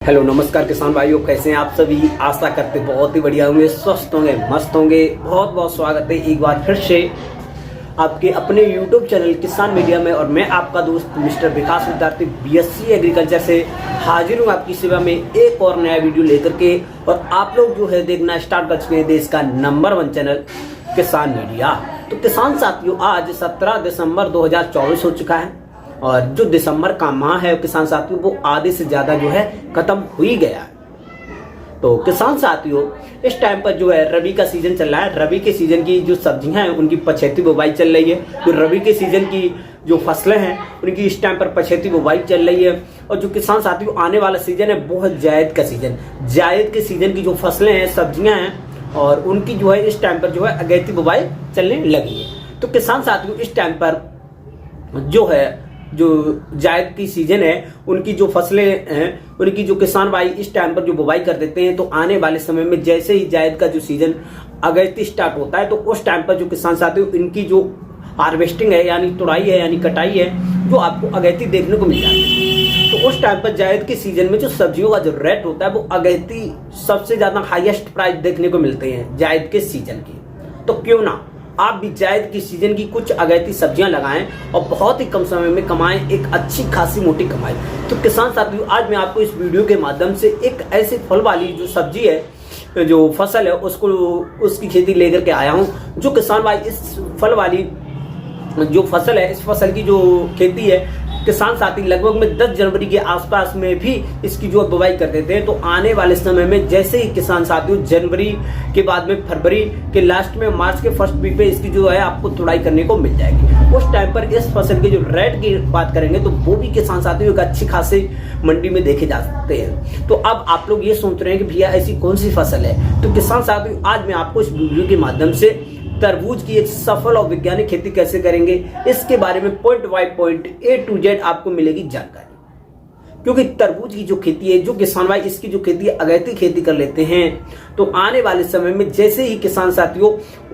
Hello नमस्कार किसान भाइयों, कैसे हैं आप सभी। आशा करते बहुत ही बढ़िया होंगे, स्वस्थ होंगे, मस्त होंगे। बहुत बहुत स्वागत है एक बार फिर से आपके अपने YouTube चैनल किसान मीडिया में। और मैं आपका दोस्त मिस्टर विकास विद्यार्थी BSc एग्रीकल्चर से हाजिर हूँ आपकी सेवा में एक और नया वीडियो लेकर के। और आप लोग जो है देखना स्टार्ट कर चुके हैं देश का नंबर 1 चैनल किसान मीडिया। तो किसान साथियों, आज 17 दिसंबर 2024 हो चुका है और जो दिसंबर का माह है किसान साथियों वो आधे से ज्यादा जो है खत्म हो ही गया है। तो किसान साथियों, इस टाइम पर जो है रबी का सीजन चल रहा है। रबी के सीजन की जो सब्जियां हैं उनकी पछेती बुवाई चल रही है। तो रबी के सीजन की जो फसलें हैं उनकी इस टाइम पर पछेती बुवाई चल रही है। और जो किसान साथियों आने वाला सीजन है वो है जायद का सीजन। जायद के सीजन की जो फसलें हैं, सब्जियां हैं, और उनकी जो है इस टाइम पर जो है अगेती बुवाई चलने लगी है। तो किसान साथियों इस टाइम पर जो है जो जायद की सीजन है उनकी जो फसलें हैं उनकी जो किसान भाई इस टाइम पर जो बुवाई कर देते हैं, तो आने वाले समय में जैसे ही जायद का जो सीजन अगस्त स्टार्ट होता है तो उस टाइम पर जो किसान साथियों इनकी जो हार्वेस्टिंग है यानी तुड़ाई है यानी कटाई है जो आपको अगैती देखने को मिल जाती है। तो उस टाइम पर जायद के सीजन में जो सब्जियों का जो रेट होता है वो अगैती सबसे ज्यादा हाईएस्ट प्राइस देखने को मिलते हैं जायद के सीजन की। तो क्यों ना आप भी जायद की सीजन की कुछ अगैती सब्जियां लगाएं और बहुत ही कम समय में कमाएं एक अच्छी खासी मोटी कमाई। तो किसान साथियों आज मैं आपको इस वीडियो के माध्यम से एक ऐसे फल वाली जो सब्जी है, जो फसल है, उसकी खेती लेकर के आया हूं। जो किसान भाई इस फल वाली जो फसल है, इस फसल की जो खेती है किसान साथी लगभग में 10 जनवरी के आसपास में भी इसकी जो बुवाई कर देते हैं। तो आने वाले समय में जैसे ही किसान साथियों जनवरी के बाद में फरवरी के लास्ट में मार्च के फर्स्ट वीक पे इसकी जो है आपको तुड़ाई करने को मिल जाएगी। उस टाइम पर इस फसल के जो रेट की बात करेंगे तो वो भी किसान साथियों एक अच्छी खासी मंडी में देखे जा सकते हैं। तो अब आप लोग ये सोच रहे हैं कि भैया ऐसी कौन सी फसल है, तो किसान साथियों आज मैं आपको इस वीडियो के माध्यम से तरबूज की एक सफल और वैज्ञानिक खेती कैसे करेंगे इसके बारे में point by point A to Z आपको मिलेगी जानकारी। क्योंकि तरबूज की जो खेती है, जो किसान भाई इसकी जो खेती है अगैती खेती कर लेते हैं, तो आने वाले समय में जैसे ही किसान साथियों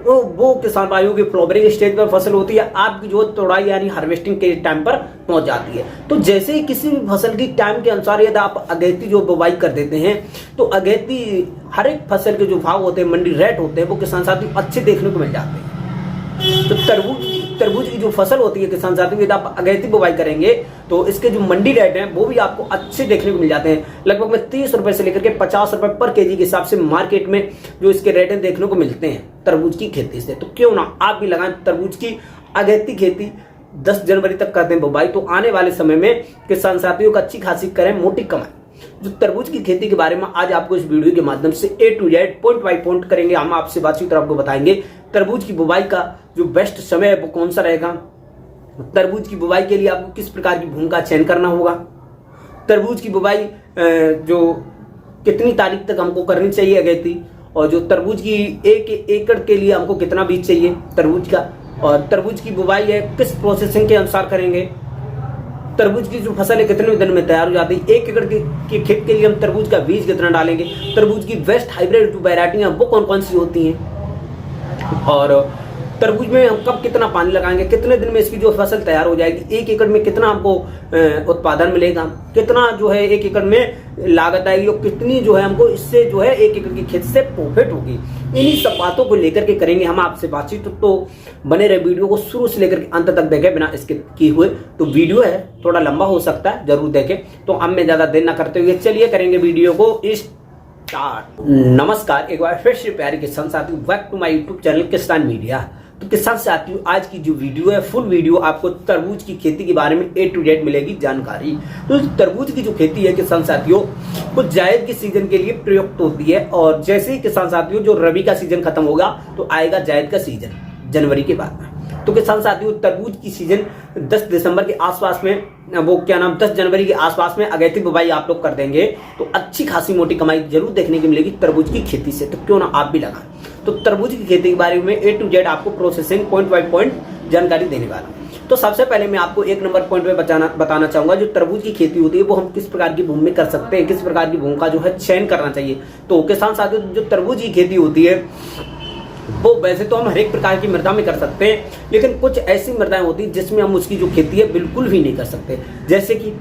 वो किसान भाइयों की फ्लावरिंग स्टेज पर फसल होती है, आपकी जो तोड़ाई यानी हार्वेस्टिंग के टाइम पर पहुंच जाती है। तो जैसे ही किसी भी फसल की टाइम के अनुसार यदि आप अगैती जो बुवाई कर देते हैं तो अगैती हर एक फसल के जो भाव होते हैं, मंडी रेट होते हैं, वो किसान साथियों अच्छे देखने को मिल जाते हैं। तो तरबूज की जो फसल होती है किसान साथियों यदि आप अगैती बुवाई करेंगे तो इसके जो मंडी रेट हैं वो भी आपको अच्छे देखने को मिल जाते हैं। लगभग में 30 रुपए से लेकर के 50 रुपए पर केजी के हिसाब से मार्केट में जो इसके रेट देखने को मिलते हैं तरबूज की खेती से। तो क्यों ना आप भी लगाएं तरबूज की अगैती खेती। 10 जनवरी तक करते हैं बुवाई, तो आने वाले समय में किसान साथियों को अच्छी खासी करें मोटी कमाई। जो तरबूज की खेती के बारे में आज आपको इस वीडियो के माध्यम से A to Z point by point करेंगे। हम आपसे बातचीत आपको बताएंगे तरबूज की बुवाई का जो बेस्ट समय है वो कौन सा रहेगा, तरबूज की बुवाई के लिए आपको किस प्रकार की भूमि का चयन करना होगा, तरबूज की बुवाई जो कितनी तारीख तक हमको करनी चाहिए अगैती, और जो तरबूज की 1 एकड़ के लिए हमको कितना बीज चाहिए तरबूज का, और तरबूज की बुवाई है किस प्रोसेसिंग के अनुसार करेंगे, तरबूज की जो फसल है कितने दिन में तैयार हो जाती है, 1 एकड़ के खेत के लिए हम तरबूज का बीज कितना डालेंगे, तरबूज की बेस्ट हाइब्रिड जो वैरायटियां वो कौन कौन सी होती हैं, और तरबूज में हम कब कितना पानी लगाएंगे, कितने दिन में इसकी जो फसल तैयार हो जाएगी, 1 एकड़ में कितना हमको उत्पादन मिलेगा, कितना जो है 1 एकड़ में लागत आएगी, और कितनी जो है हमको इससे जो है 1 एकड़ की खेत से प्रॉफिट होगी। इन्हीं सब बातों को लेकर के करेंगे हम आपसे बातचीत। तो बने रहे वीडियो को शुरू से लेकर के अंत तक देखें बिना स्किप किए हुए। तो वीडियो है थोड़ा लंबा हो सकता है, जरूर देखें। तो अब मैं ज्यादा देर ना करते हुए चलिए करेंगे वीडियो को स्टार्ट। नमस्कार एक बार फिर से प्यारे किसान साथियों, back to my YouTube channel Kisan media. तो किसान साथियों आज की जो वीडियो है फुल वीडियो आपको तरबूज की खेती के बारे में A to Z मिलेगी जानकारी। तो तरबूज की जो खेती है किसान साथियों वो जायद के सीजन के लिए प्रयुक्त होती है। और जैसे ही किसान साथियों जो रबी का सीजन खत्म होगा तो आएगा जायद का सीजन जनवरी के बाद में। तो किसान साथियों तरबूज की सीजन 10 दिसंबर के आसपास में 10 जनवरी के आसपास में अगैती बुवाई आप लोग कर देंगे तो अच्छी खासी मोटी कमाई जरूर देखने को मिलेगी तरबूज की खेती से। तो क्यों ना आप भी लगाएं। तो तरबूज की खेती के बारे में A to Z आपको प्रोसेसिंग पॉइंट बाय पॉइंट जानकारी देने वाला हूं। तो सबसे पहले मैं आपको 1 नंबर पॉइंट में बताना चाहूंगा जो तरबूज की खेती होती है वो हम किस प्रकार की भूमि में कर सकते हैं, किस प्रकार की भूमि का जो है चयन करना चाहिए। तो किसान साथियों जो तरबूज की खेती होती है वो वैसे तो हम हर एक प्रकार की मृदा में कर सकते हैं, लेकिन कुछ ऐसी मृदाएं होती हैं जिसमें हम उसकी जो खेती है बिल्कुल भी नहीं कर सकते। जैसे कि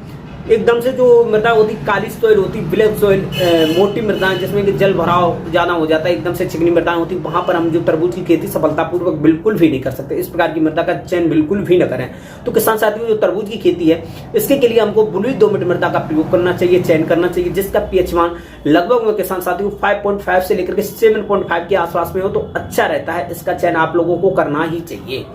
एकदम से जो मृदा होती काली सॉइल होती, ब्लैक सॉइल, मोटी मृदाएं जिसमें कि जल भराव ज़्यादा हो जाता है, एकदम से चिकनी मृदाएं होती, वहां पर हम जो तरबूज की खेती सफलतापूर्वक बिल्कुल भी नहीं कर सकते। इस प्रकार की मृदा का चयन बिल्कुल भी न करें। तो किसान साथियों, जो तरबूज की खेती है इसके लिए हमको बलुई दोमट मृदा का प्रयोग करना चाहिए, चयन करना चाहिए, जिसका पीएच मान लगभग में किसान साथियों 5.5 से लेकर के 7.5 के आसपास में हो तो अच्छा रहता है। इसका चयन आप लोगों को करना ही चाहिए।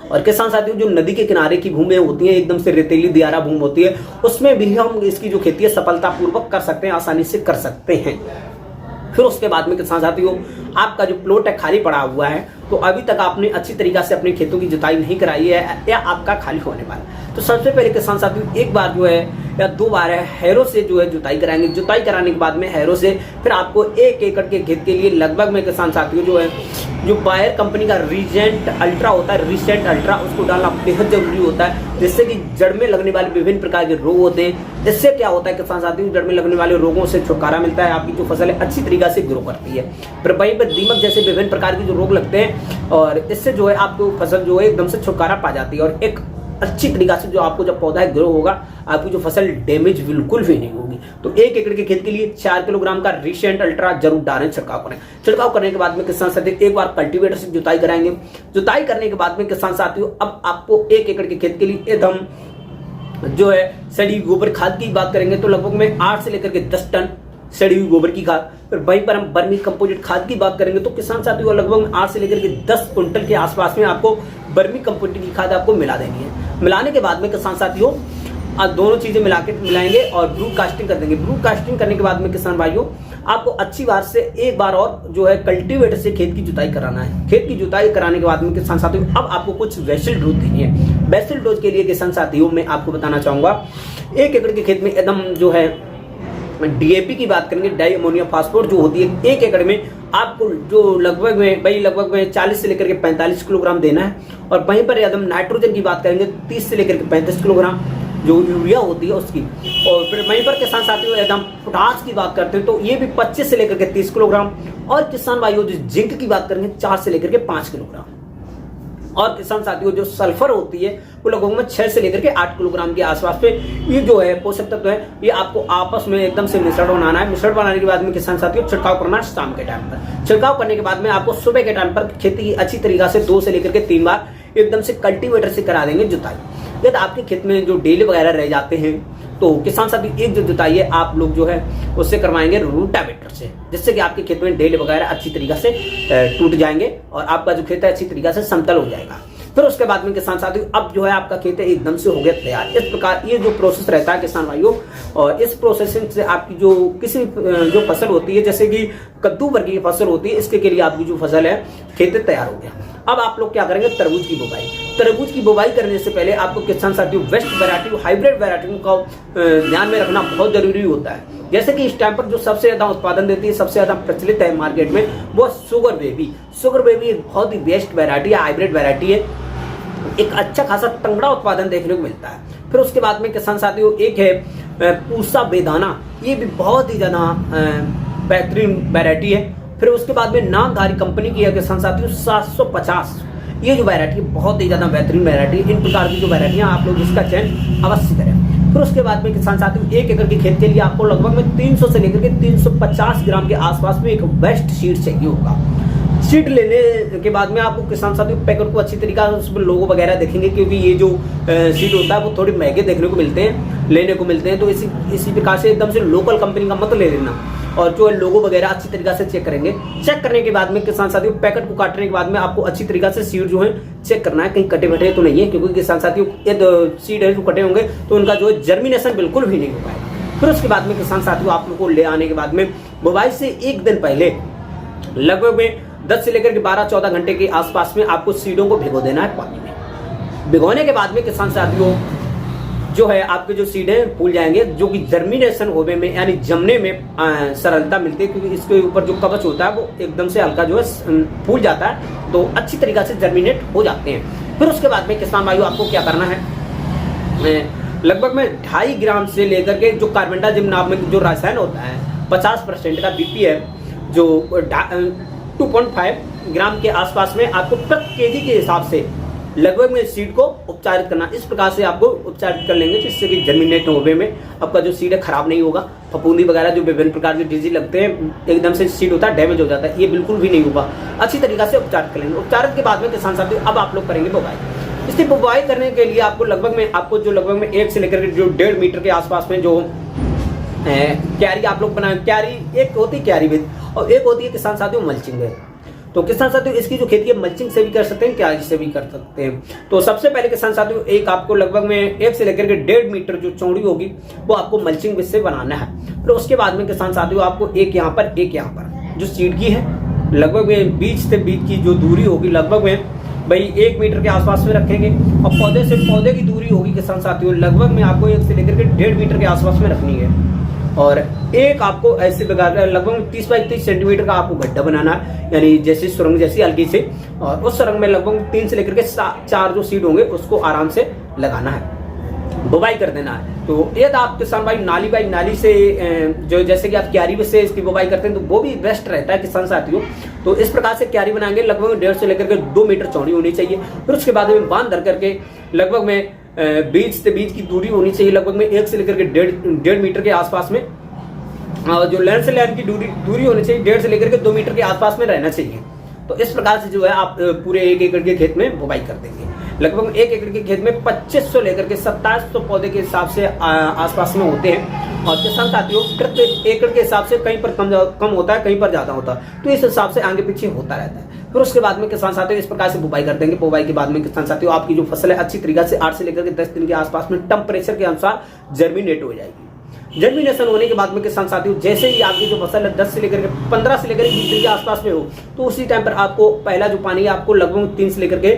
और किसान साथियों, जो नदी के किनारे की भूमि होती है, एकदम से रेतीली दियारा भूमि होती है, उसमें भी हम इसकी जो खेती है सफलतापूर्वक कर सकते हैं, आसानी से कर सकते हैं। फिर उसके बाद में किसान साथियों, आपका जो प्लॉट है खाली पड़ा हुआ है, तो अभी तक आपने अच्छी तरीका से अपने खेतों की जुताई नहीं कराई है या आपका खाली होने वाला है, तो सबसे पहले किसान साथियों एक बार जो है या 2 बार है हैरो से जो है जुताई कराएंगे। जुताई कराने के बाद में हैरो से फिर आपको 1 एकड़ के खेत के लिए लगभग में किसान साथियों जो है जो बायर कंपनी का रीसेंट अल्ट्रा होता है, रीसेंट अल्ट्रा उसको डालना बेहद जरूरी होता है, जिससे कि जड़ में लगने वाले विभिन्न प्रकार के रोग होते हैं। इससे क्या होता है किसान साथियों, जड़ में लगने वाले रोगों से छुटकारा मिलता है, आपकी जो फसल है अच्छी तरीका से ग्रो करती है। फिर वहीं पर दीमक जैसे विभिन्न प्रकार के जो रोग लगते हैं और इससे जो है आपको फसल जो है एकदम से छुटकारा पा जाती है और एक अच्छी तरीका से जो आपको जब पौधा ग्रो होगा आपकी जो फसल डैमेज बिल्कुल भी नहीं होगी। तो 1 एकड़ के खेत के लिए 4 किलोग्राम का रीसेंट अल्ट्रा जरूर डालें, छिड़काव करें। छिड़काव करने के बाद में किसान साथियों एक बार कल्टीवेटर से जुताई कराएंगे। जुताई करने के बाद में किसान साथियों अब आपको 1 एकड़ के खेत के लिए एकदम जो है सड़ी गोबर खाद की बात करेंगे तो लगभग में 8 से लेकर के 10 टन सड़ी हुई गोबर की खाद। फिर वहीं पर हम वर्मी कंपोजिट खाद की बात करेंगे तो किसान साथियों लगभग 8 से लेकर के 10 क्विंटल के आसपास में आपको वर्मी कंपोजिट की खाद आपको मिला देनी है। मिलाने के बाद में किसान साथियों आप दोनों चीजें मिलाएंगे और ब्रूडकास्टिंग कर देंगे। ब्रूडकास्टिंग करने के बाद में किसान भाइयों आपको अच्छी बात से एक बार और जो है कल्टीवेटर से खेत की जुताई कराना है। खेत की जुताई कराने के बाद में किसान साथियों अब आपको कुछ बेसिल डोज देनी है। बेसिल डोज के लिए किसान साथियों मैं आपको बताना चाहूंगा 1 एकड़ के खेत में एकदम जो है डीएपी की बात करेंगे, डाई अमोनियम फास्फोर जो होती है 1 एकड़ में आपको जो लगभग में 40 से लेकर के 45 किलोग्राम देना है। और वहीं पर एकदम नाइट्रोजन की बात करेंगे 30 से लेकर के 35 किलोग्राम जो यूरिया होती है उसकी। और फिर वहीं पर किसान साथियों एकदम पोटास की बात करते हैं तो ये भी 25 से लेकर के 30 किलोग्राम। और किसान भाइयों जो जिंक की बात करेंगे 4 से लेकर के 5 किलोग्राम। और किसान साथियों जो सल्फर होती है वो लगभग में 6 से लेकर के 8 किलोग्राम के आसपास पे ये जो है पोषक तत्व है ये आपको आपस में एकदम से मिश्रण बनाना है। मिश्रण बनाने के बाद में किसान साथियों छिड़काव करना है शाम के टाइम पर। छिड़काव करने के बाद में आपको सुबह के टाइम पर खेती की अच्छी तरीका से 2 से लेकर के 3 बार एकदम से कल्टीवेटर से करा देंगे जुताई। यदि आपके खेत में जो डेले वगैरह रह जाते हैं तो किसान साथी एक जो जुताई है आप लोग जो है उससे करवाएंगे रूटावेटर से, जिससे कि आपके खेत में डेले वगैरह अच्छी तरीका से टूट जाएंगे और आपका जो खेत है अच्छी तरीका से समतल हो जाएगा। फिर उसके बाद में किसान साथियों अब जो है आपका खेत है एकदम से हो गया तैयार। इस प्रकार ये जो प्रोसेस रहता है किसान भाइयों और इस प्रोसेसिंग से आपकी जो किसी जो फसल होती है जैसे कि कद्दू वर्गीय की फसल होती है इसके के लिए आपकी जो फसल है खेत तैयार हो गया। अब आप लोग क्या करेंगे तरबूज की बुवाई। तरबूज की बुवाई करने से पहले आपको किसान साथियों वेस्ट वैरायटी हाइब्रिड वैरायटी का ध्यान में रखना बहुत जरूरी होता है। जैसे कि इस टाइम पर जो सबसे ज्यादा उत्पादन देती है सबसे ज्यादा प्रचलित है मार्केट में वो शुगर बेबी। शुगर बेबी एक बहुत ही बेस्ट वैरायटी है, हाइब्रिड वैरायटी है, एक अच्छा खासा तंगड़ा उत्पादन देखने को मिलता है। फिर उसके बाद में किसान साथियों एक है पूसा बेदाना, ये भी बहुत ही ज्यादा बेहतरीन वैरायटी है। फिर उसके बाद में नामधारी कंपनी की है किसान साथियों 750, ये जो वैरायटी है बहुत ही ज्यादा बेहतरीन वैरायटी है। इन प्रकार की जो वैरायटियां आप लोग इसका चयन अवश्य करें। फिर उसके बाद में किसान साथियों 1 एकड़ के खेत के लिए आपको लगभग में 300 से लेकर के 350 ग्राम के आसपास में एक बेस्ट सीड चाहिए होगा। सीड लेने के बाद में आपको किसान साथियों पैकेट को अच्छी तरीका से उसमें लोगो वगैरह देखेंगे क्योंकि ये जो सीड होता है वो थोड़े महंगे देखने को मिलते हैं, लेने को मिलते हैं। तो इसी प्रकार से एकदम से लोकल कंपनी का मत ले लेना और जो है लोगो वगैरह अच्छी तरीका से चेक करेंगे। चेक करने के बाद में किसान साथियों पैकेट को काटने के बाद में आपको अच्छी तरीका से सीड जो है चेक करना है कहीं कटे बैठे तो नहीं है, क्योंकि किसान साथियों ये सीड है जो कटे होंगे तो उनका जो है जर्मिनेशन बिल्कुल भी नहीं हो पाएगा। फिर उसके बाद में किसान साथियों आप लोग को ले आने के बाद में बुवाई से 1 दिन पहले लगभग में 10 से लेकर के 12-14 घंटे के आसपास में आपको सीडों को भिगो देना है पानी में। भिगोने के बाद में किसान साथियों जो है आपके जो सीड है फूल जाएंगे, जो कि जर्मिनेशन होने में यानी जमने में सरलता मिलती है, क्योंकि इसके ऊपर जो कवच होता है वो एकदम से हल्का जो है फूल जाता है तो अच्छी तरीका से जर्मिनेट हो जाते हैं। फिर उसके बाद में किसान भाइयों आपको क्या करना है, लगभग में 2.5 ग्राम से लेकर के जो कार्बेंडाजिम नामक जो रसायन होता है 50% का बीपी है जो 2.5 ग्राम के आसपास में आपको प्रति केजी के हिसाब से लगभग में सीड को उपचारित करना। इस प्रकार से आपको उपचारित कर लेंगे जिससे कि जर्मिनेट होने में आपका जो सीड है खराब नहीं होगा। फफूंदी वगैरह जो विभिन्न प्रकार के डिजीज लगते हैं, एकदम से सीड होता है डैमेज हो जाता है, ये बिल्कुल भी नहीं होगा। अच्छी तरीका से उपचारित कर लेंगे। उपचारित के बाद में किसान साथियों अब आप लोग करेंगे बुवाई। इसकी बुवाई करने के लिए आपको लगभग में 1 से लेकर के जो 1.5 मीटर के आसपास में जो क्यारी आप लोग बनाए। क्यारी एक होती है क्यारी विद, और एक होती है किसान साथियों मल्चिंग है। तो किसान साथियों इसकी जो खेती है मल्चिंग से भी कर सकते हैं, क्यारी से भी कर सकते हैं। तो सबसे पहले किसान साथियों एक आपको लगभग में 1 से लेकर के 1.5 मीटर जो चौड़ी होगी वो आपको मल्चिंग विद से बनाना है। फिर उसके बाद में किसान साथियों आपको एक यहाँ पर जो सीड की है लगभग में बीज से बीज की जो दूरी होगी लगभग में भाई 1 मीटर के आसपास में रखेंगे। और पौधे से पौधे की दूरी होगी किसान साथियों लगभग में आपको 1 से लेकर के 1.5 मीटर के आसपास में रखनी है। और एक आपको ऐसे प्रकार लगभग 30 बाई 30 सेंटीमीटर का आपको गड्ढा बनाना है, यानी जैसी सुरंग जैसी हल्की से, और उस सुरंग में लगभग 3 से लेकर के 4 जो सीड होंगे उसको आराम से लगाना है, बुवाई कर देना है। तो यदि आप किसान भाई नाली से जो जैसे कि आप क्यारी से इसकी बुवाई करते हैं तो वो भी बेस्ट रहता है किसान साथियों। तो इस प्रकार से क्यारी बनाएंगे लगभग 1.5 से लेकर के 2 मीटर चौड़ी होनी चाहिए। फिर उसके बाद में बांध धर करके लगभग में बीज से बीज की दूरी होनी चाहिए लगभग में 1 से लेकर के 1.5 मीटर के आसपास में। जो लाइन से लाइन की दूरी होनी चाहिए 1.5 से लेकर के 2 मीटर के आसपास में रहना चाहिए। तो इस प्रकार से जो है आप पूरे 1 एकड़ के खेत में बुवाई कर देंगे। लगभग 1 एकड़ के खेत में 2500 लेकर के 2700 पौधे के हिसाब से आसपास में होते हैं। और किसान साथियों प्रति एकड़ के हिसाब से कहीं पर कम होता है, कहीं पर ज्यादा होता है, तो इस हिसाब से आगे पीछे होता रहता है। फिर उसके बाद में किसान साथियों इस प्रकार से बुवाई कर देंगे। बुवाई के बाद में किसान साथियों आपकी जो फसल है अच्छी तरीके से 8 से लेकर के 10 दिन के आसपास में टेम्परेचर के अनुसार जर्मिनेट हो जाएगी। जर्मिनेशन होने के बाद में किसान साथियों जैसे ही आपकी जो फसल है 10 से लेकर के 15 से लेकर 20 दिन के आसपास में हो तो उसी टाइम पर आपको पहला जो पानी है आपको लगभग 3 से लेकर के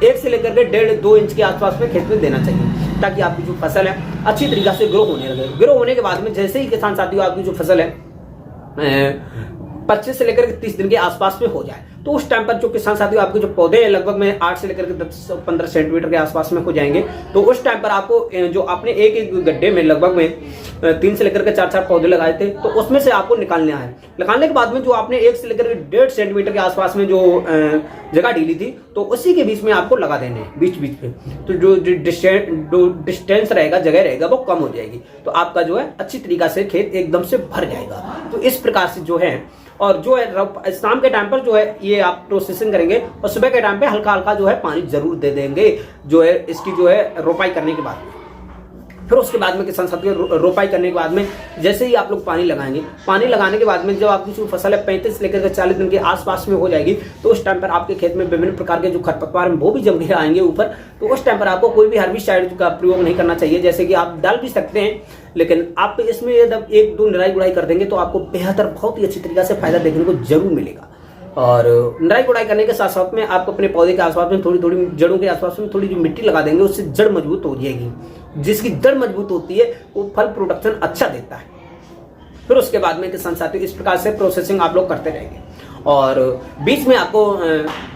1 से लेकर के 1.5-2 इंच के आसपास में खेत में देना चाहिए, ताकि आपकी जो फसल है अच्छी तरीके से ग्रो होने लगे। ग्रो होने के बाद में जैसे ही किसान साथियों आपकी जो फसल है 25 से लेकर के 30 दिन के आसपास में हो जाए तो उस टाइम पर जो किसान साथियों आपके जो पौधे हैं लगभग में 8 से लेकर के 10-15 सेंटीमीटर के आसपास में हो जाएंगे। तो उस टाइम पर आपको जो आपने एक गड्ढे में लगभग में 3 से लेकर के 4 पौधे लगाए थे तो उसमें से आपको निकालना है। निकालने के बाद में जो आपने 1 से लेकर के 1.5 सेंटीमीटर के आसपास में जो जगह ढीली थी तो उसी के बीच में आपको लगा देने हैं बीच में। तो जो डिस्टेंस रहेगा, जगह रहेगा, वो कम हो जाएगी। तो आपका जो है अच्छी तरीका से खेत एकदम से भर जाएगा। तो इस प्रकार से जो है, और जो है शाम के टाइम पर जो है ये आप प्रोसेसिंग करेंगे और सुबह के टाइम पे हल्का हल्का जो है पानी जरूर दे देंगे जो है इसकी जो है रोपाई करने के बाद। फिर उसके बाद में किसान साथियों रोपाई करने के बाद में जैसे ही आप लोग पानी लगाएंगे, पानी लगाने के बाद में जब आपकी जो फसल है 35 से लेकर के 40 दिन के आसपास में हो जाएगी तो उस टाइम पर आपके खेत में विभिन्न प्रकार के जो खरपतवार हैं वो भी जम के आएंगे ऊपर। तो उस टाइम पर आपको कोई भी हर्बिसाइड का प्रयोग नहीं करना चाहिए। जैसे कि आप डाल भी सकते हैं, लेकिन आप इसमें जब 1-2 निराई गुड़ाई कर देंगे तो आपको बेहतर बहुत ही अच्छी तरीके से फायदा देखने को जरूर मिलेगा। और निराई गुड़ाई करने के साथ साथ में आप अपने पौधे के आसपास में थोड़ी थोड़ी जड़ों के आसपास में थोड़ी जो मिट्टी लगा देंगे, उससे जड़ मजबूत हो जाएगी। जिसकी जड़ मजबूत होती है वो फल प्रोडक्शन अच्छा देता है। फिर उसके बाद में किसान साथियों इस प्रकार से प्रोसेसिंग आप लोग करते रहेंगे। और बीच में आपको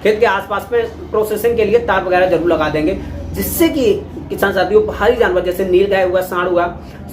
खेत के आसपास में प्रोसेसिंग के लिए तार वगैरह जरूर लगा देंगे, जिससे कि किसान साथियों बाहरी जानवर जैसे नीलगाय हुआ, सांड हुआ,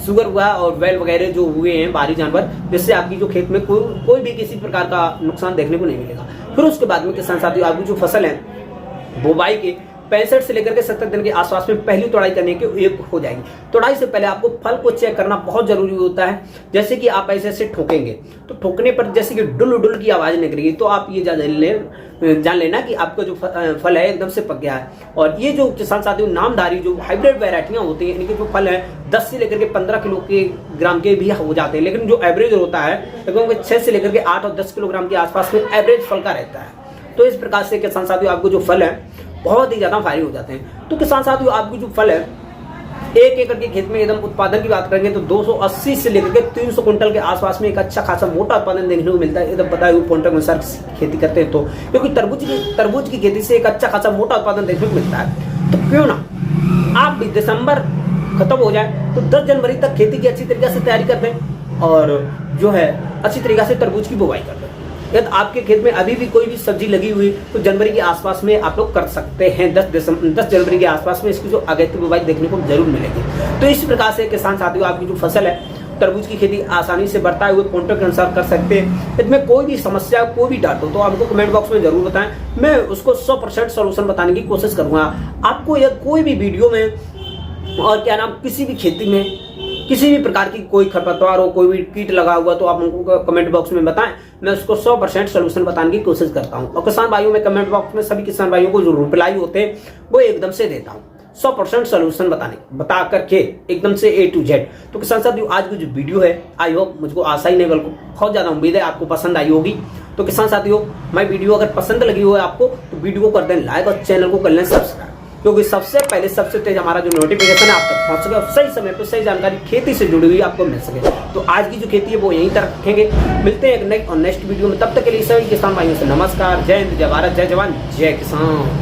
सुगर हुआ और बैल वगैरह जो हुए हैं बाहरी जानवर, जिससे आपकी जो खेत में कोई भी किसी प्रकार का नुकसान देखने को नहीं मिलेगा। फिर उसके बाद में किसान साथियों आपकी जो फसल है बुवाई के 65 से लेकर के 70 दिन के आसपास में पहली तोड़ाई करने के एक हो जाएगी। तोड़ाई से पहले आपको फल को चेक करना बहुत जरूरी होता है। जैसे कि आप ऐसे ठोकेंगे तो ठोकने पर जैसे कि डुल डुल की आवाज निकलेगी तो आप ये जान लेना कि आपका जो फल है एकदम से पक गया है। और ये जो किसान साथियों नामधारी जो हाइब्रिड वैरायटियां होती हैं, इनके जो फल है 10 से लेकर के 15 किलोग्राम के भी हो जाते हैं, लेकिन जो एवरेज होता है लगभग 6 से लेकर के 8 और 10 किलोग्राम के आसपास में एवरेज फल का रहता है। तो इस प्रकार से किसान साथियों आपको जो फल है बहुत ही ज्यादा फायदे हो जाते हैं। तो किसान साथियों आपकी जो फल है 1 एकड़ के खेत में एकदम उत्पादन की बात करेंगे तो 280 से लेकर के 300 कुंटल के आसपास में एक अच्छा खासा मोटा उत्पादन देखने को मिलता है। एकदम बताए हुए पॉइंट के अनुसार खेती करते हैं तो, क्योंकि तरबूज की खेती से एक अच्छा खासा मोटा उत्पादन देखने को मिलता है। तो क्यों ना आप भी दिसंबर खत्म हो जाए तो 10 जनवरी तक खेती की अच्छी तरीके से तैयारी कर दें और जो है अच्छी तरीके से तरबूज की बुवाई कर दें। यदि आपके खेत में अभी भी कोई भी सब्जी लगी हुई तो जनवरी के आसपास में आप लोग कर सकते हैं। 10 जनवरी के आसपास में इसकी जो अगेती बुवाई देखने को जरूर मिलेगी। तो इस प्रकार से किसान साथियों आपकी जो फसल है तरबूज की खेती आसानी से बढ़ता हुए पॉइंटों के अनुसार कर सकते हैं। इसमें कोई भी समस्या, कोई भी डाउट हो तो हमको कमेंट बॉक्स में जरूर बताएं, मैं उसको 100% सोल्यूशन बताने की कोशिश करूंगा। आपको यह कोई भी वीडियो में और क्या नाम किसी भी खेती में किसी भी प्रकार की कोई खरपतवार हो, कोई भी कीट लगा हुआ तो आप हमको कमेंट बॉक्स में बताएं, मैं उसको 100% सोल्यूशन बताने की कोशिश करता हूं। और किसान भाइयों में कमेंट बॉक्स में सभी किसान भाइयों को जो रिप्लाई होते हैं वो एकदम से देता हूं, 100% सोल्यूशन बता करके एकदम से A to Z। तो किसान साथियों, आज की जो वीडियो है, आई होप, मुझको आशा ही नहीं बल्कि बहुत ज्यादा उम्मीद है आपको पसंद आई होगी। तो किसान साथियों, मैं वीडियो अगर पसंद लगी हो आपको तो वीडियो को कर दें लाइक और चैनल को कर लें सब्सक्राइब, क्योंकि सबसे पहले सबसे तेज हमारा जो नोटिफिकेशन है आप तक पहुंच सके और सही समय पर सही जानकारी खेती से जुड़ी हुई आपको मिल सके। तो आज की जो खेती है वो यहीं तक रखेंगे, मिलते हैं एक नेक्स्ट वीडियो में। तब तक के लिए सभी किसान भाइयों से नमस्कार, जय हिंद, जय भारत, जय जवान, जय किसान।